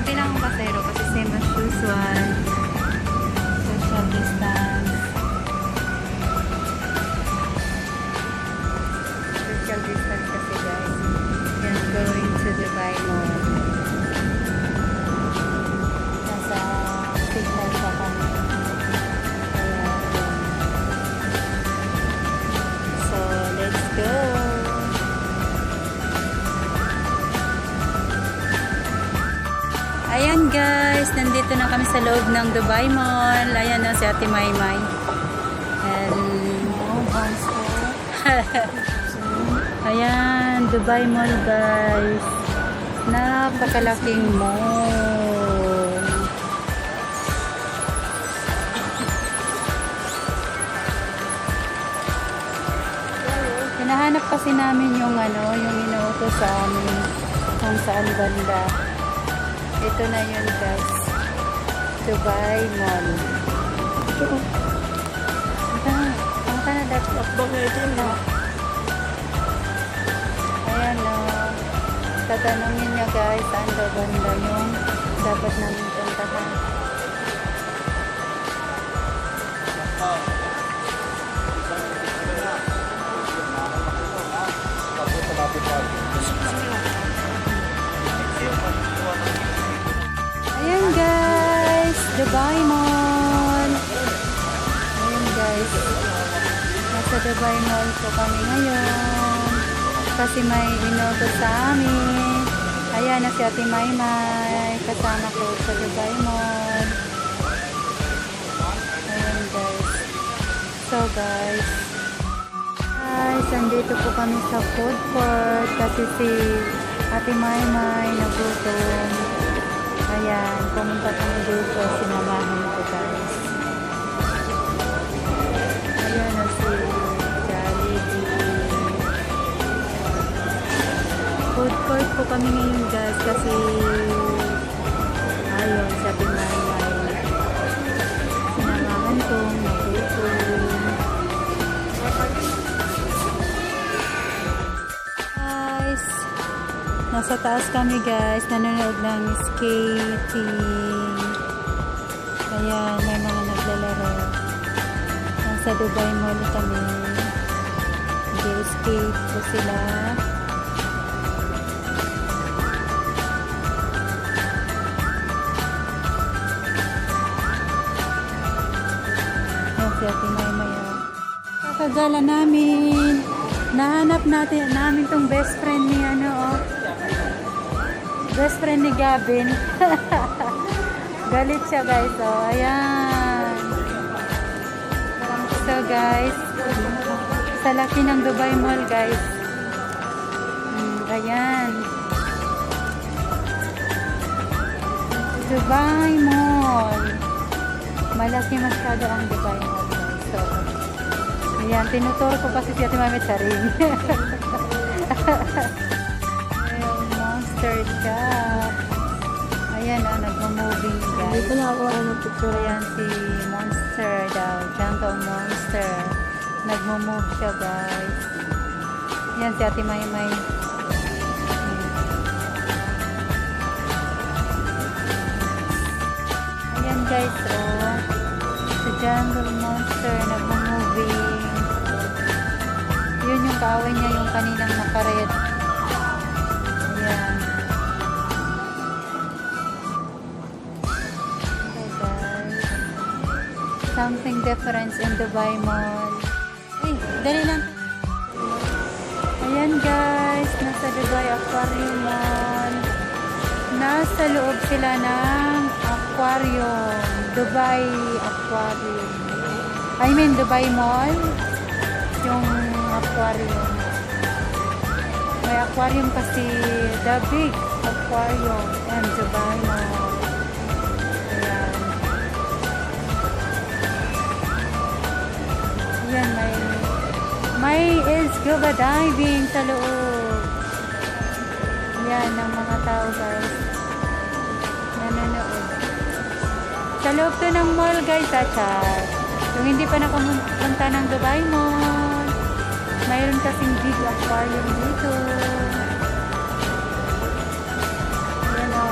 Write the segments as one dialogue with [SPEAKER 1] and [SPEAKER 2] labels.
[SPEAKER 1] konti lang ang pasero kasi same as usual. Social distance. Social distance kasi guys. Yan, going to Dubai Mall. Nasa signal pa kami. Ayan. So, let's go! Ayan guys, nandito na kami sa loob ng Dubai Mall. Ayan na si Ate Maymay. And ayan, Dubai Mall guys. Napakalaking mall. Hinahanap kasi namin yung yung inuutos sa amin kung saan banda. Ito na yun guys. Dubai Mall. Ang na dapat. Ayan o. Tatanungin niya guys saan daw banda yung dapat namin puntahan. Ayan guys, Dubai Mall. Ayan guys, nasa Dubai Mall po kami ngayon kasi may inutos sa amin. Ayan na si Ate Maymay, kasama ko sa Dubai Mall. Ayan guys. So guys, andito po kami sa food court kasi si Ate Maymay nagutom. Ayan, pumunta kami dito, sinamahan ko guys. Ayan na si Jollibee. Food court po kami ngayon guys kasi ayun, si Ate Maymay. Sinamahan ko, nagutom. Guys, nasa taas kami guys, nanonood ng skating. Ayan, may mga naglalaro. Nasa Dubai Mall kami. Nag-skate po sila. Ayan si Ate Maymay. Kakagala namin. Nahanap namin tong best friend ni best friend ni Gavin. Galit siya guys. Oh, ayan. So guys, sa laki ng Dubai Mall guys. Ayan. Dubai Mall. Malaki masyado ang Dubai Mall guys. So, ayan, tinuturo ko kasi si Ate Mami sa ring. Ayan, Monster Shop. Ayan, nagmo-moving guys.
[SPEAKER 2] Dito na ako picture.
[SPEAKER 1] Ayan, si Monster daw. Jungle Monster. Nagmo-move siya guys. Ayan, si Ate Maymay. Ayan guys, oh. Si Jungle Monster nagmo-moving. Yun yung kaaway niya, yung kaninang naka-red. Ayan. Okay guys. Something different in Dubai Mall. Ay, dali lang. Ayan guys, nasa Dubai Aquarium Mall. Nasa loob sila ng aquarium. Dubai Aquarium. I mean, Dubai Mall. Yung aquarium. May aquarium kasi, the big aquarium and Dubai Mall. Ayan. Ayan, may scuba diving sa loob. Ayan, ng mga tao guys. Nanonood. Sa loob to ng mall guys, chat. Kung hindi pa nakapunta ng Dubai Mall, mayroon kasing big aquarium dito. Ayan o,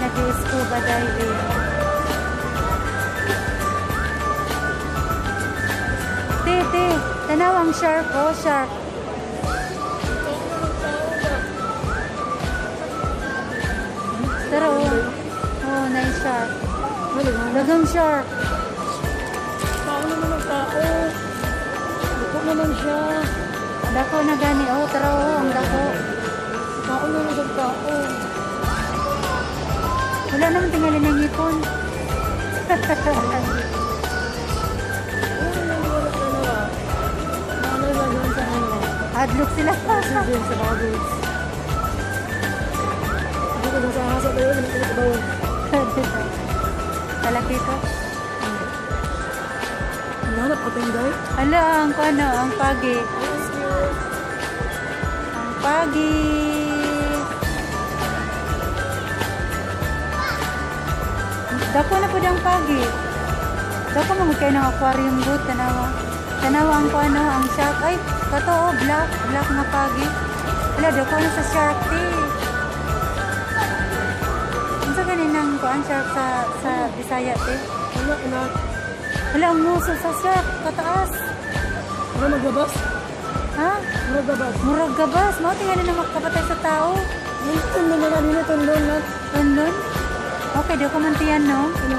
[SPEAKER 1] may scuba diving. Te, tanaw ang shark, oh, shark. Tara, oh. Oh, nice shark. Dagang shark.
[SPEAKER 2] Tao naman ang tao. Dako naman siya.
[SPEAKER 1] Dako na gani, oh, tara, oh, ang dako.
[SPEAKER 2] Tao naman ang tao.
[SPEAKER 1] Wala naman tingalin ng ipon. Hadlock sila.
[SPEAKER 2] Sige, sa bagay. Ako ka nasa hasa tayo, hindi ko bawal.
[SPEAKER 1] Talaki ito.
[SPEAKER 2] Nanap ka tingay?
[SPEAKER 1] Ala, ang ano, ang pagi. Ang pagi. Dako na po ang pagi. Dako mo kayo ng aquarium boat. Tanawa. Tanawa ang ano, ang shark. Ay, katoo, black. Black na pagi. Ala, dako na sa shark tea. Ang sa ganinang ko, ang shark sa Bisaya tea.
[SPEAKER 2] Wala, anak.
[SPEAKER 1] Wala, ang muso sa shark. Kataas.
[SPEAKER 2] Wala maglabas?
[SPEAKER 1] Ha?
[SPEAKER 2] Wala maglabas?
[SPEAKER 1] Murag gabas. Mau tingnan na makapatay sa tao.
[SPEAKER 2] Nandun na nga nila tundon na.
[SPEAKER 1] Tundon? Okay, di ko mantiyan, no?
[SPEAKER 2] Ano?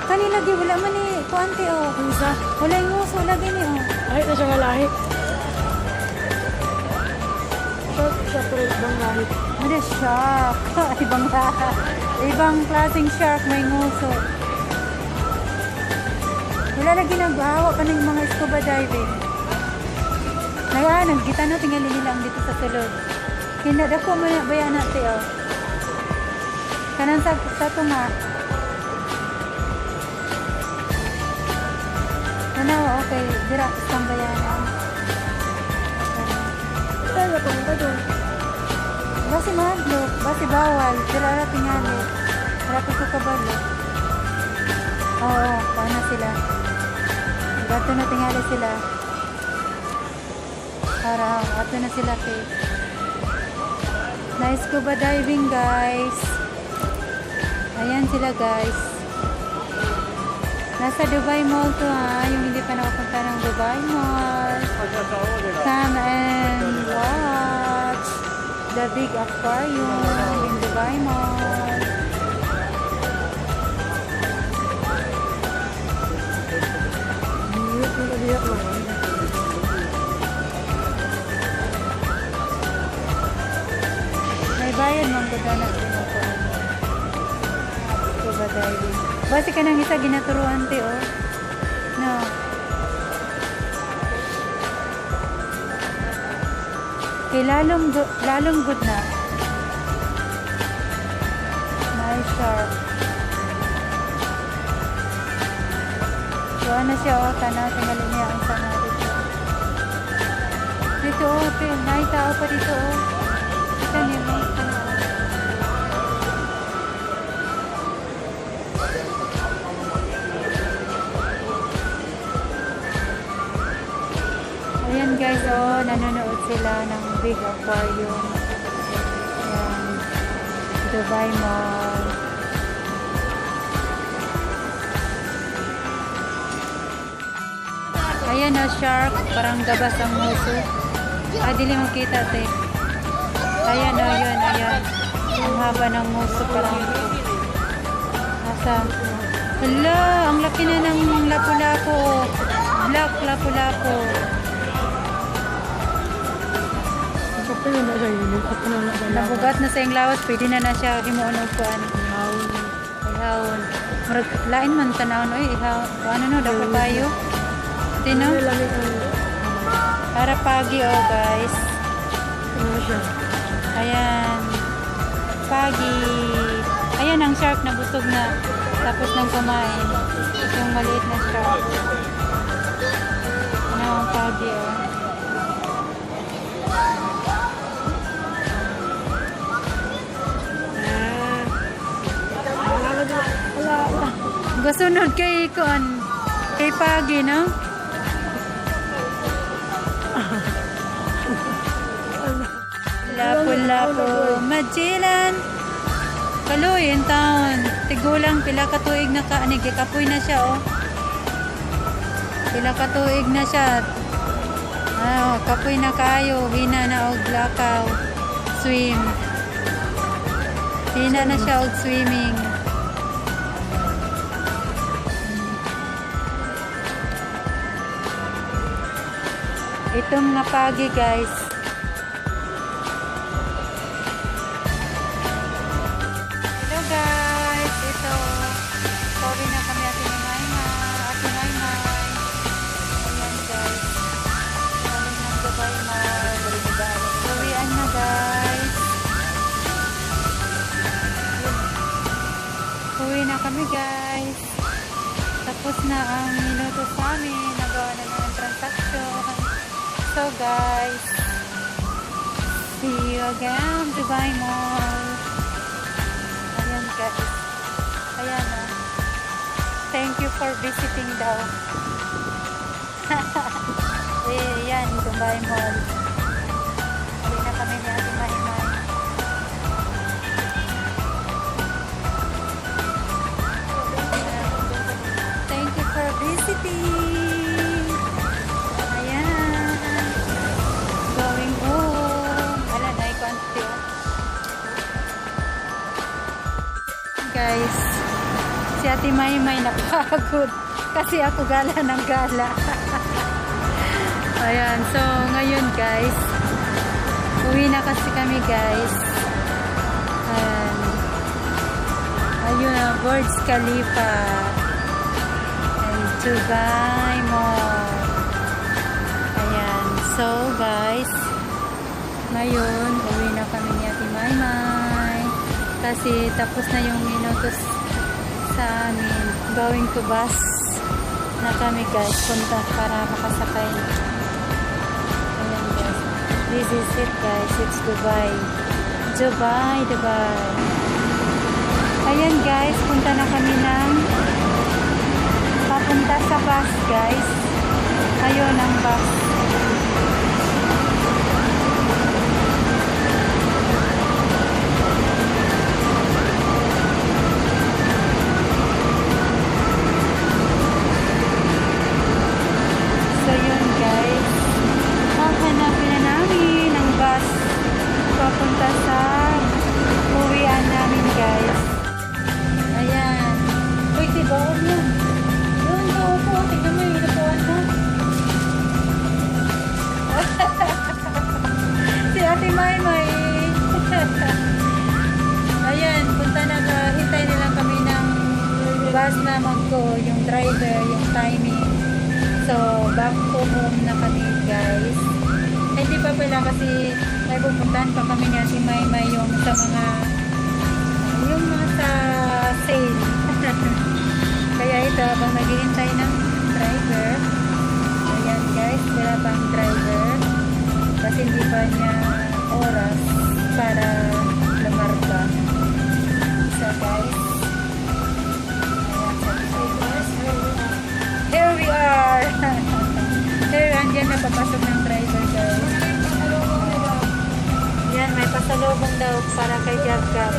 [SPEAKER 1] Kanila di, wala man eh. Kuante, oh.
[SPEAKER 2] Ang isa?
[SPEAKER 1] Wala yung muso, lagi ni, oh.
[SPEAKER 2] Ay, na siya nga lahi. Siya pero ibang lahi.
[SPEAKER 1] Ano, shark. Ibang klaseng shark, may nguso. Wala lagi nagbahawa pa ng mga scuba diving. Nagkita no, tingali nila ang dito sa sulod. Hinada ko mo na bayan natin, oh. Kanan sa tunga. Ano, okay. Dira, isang bayanan.
[SPEAKER 2] Ay, napunta doon.
[SPEAKER 1] Basi mahadlok, basi bawal. Dira ara tingali. Dira ko kabalo. Oo, paano sila? Gato na tingali sila. Para, ato na sila kay. Nice scuba diving, guys. Ayan sila, guys. Nasa Dubai Mall to, ha. Yung hindi pa nakapunta ng Dubai Mall. Come and watch the big aquarium in Dubai Mall.
[SPEAKER 2] Bihak na bihak lang.
[SPEAKER 1] May bayad mong ganda na pinupuan. Scuba diving. Basi ka nang isa ginaturuan, te, oh. No. Okay, lalong good na. Nice shark. Kuha na siya, oh. Tanaw, tingalin niya ang sana dito. Dito, oh. May tao pa dito, oh. Kita niyo, may tanaw. Ayan guys, oh, nanonood sila ng big aquarium. Ayan, Dubai Mall. Ayan oh, shark, parang gabas ang muso. Dili mo kita, te. Ayan oh, yun, ayan. Ang haba ng muso, parang nasa. Hala, ang laki na ng lapu-lapu. Black lapu-lapu.
[SPEAKER 2] Kapag yun na siya, inukat na lang.
[SPEAKER 1] Nabugat na sa iyong lawas, pwede na siya himuunog ko ano. Ihawon. Murag lain man tanawon oy, ihawon. Ano no, dapat tayo. Tino? Para pagi oh guys.
[SPEAKER 2] Ano siya?
[SPEAKER 1] Ayan. Pagi. Ayan ang shark na busog na. Tapos nang kumain. Yung maliit na shark. Ano ang pagi oh. Gasunod kay Kuan. Kay Pagi, no? Lapu-lapu, Magellan. Kaloy in town. Tigulang pila ka tuig na ka ani gikapoy na siya oh. Pila ka tuig na siya. Kapoy na kayo, hina na og lakaw. Swim. Hina na siya og swimming. Itong nga pagi guys. Hello guys, ito. Sorry na kami Ate Maymay. Ayan guys. Kami ng Dubai Mall. Uwian na guys. Uwi na kami guys. Tapos na ang minuto sa amin. Nagawa na ng transaction. So guys, see you again, Dubai Mall. Ayan guys. Ayan o. Thank you for visiting daw. Ayan, Dubai Mall. Uwi na kami ni Ate Maymay. Thank you for visiting. Ayan. Going home. Wala na ikonti oh. Guys, si Ate Maymay napagod kasi ako gala ng gala. Ayan, so ngayon guys, uwi na kasi kami guys. Ayan. Ayun na, Burj Khalifa and Dubai Mall. Ayan, so guys, ngayon uwi na kami ni Ate Maymay kasi tapos na yung minutos sa amin. Going to bus na kami guys, punta para makasakay. Ayan guys, this is it guys, it's Dubai. Dubai. Ayan guys, punta na kami ng papunta sa bus guys. Ayun ang bus. So yun guys, hahanapin na namin ang bus papunta sa uwian namin guys. Ayan. Uy, diba? Huwag yun. Yun, naupo. Tignan mo yung inupuan mo. Si Ate Maymay. Ayan, punta na ka. Hintay nila kami ng bus na magko. Yung driver, yung timing. So, back to home na kami guys. Hindi pa pala kasi may pupuntahan pa kami niya si Maymay yung sa mga sa sale. Kaya ito, habang naghihintay ng driver, ayan guys, wala pang driver kasi hindi pa niya oras para lumarga. So guys, ayan, here we are. Here, andyan na papasok ng driver guys. Yan, may pasalubong daw para kay Jagab.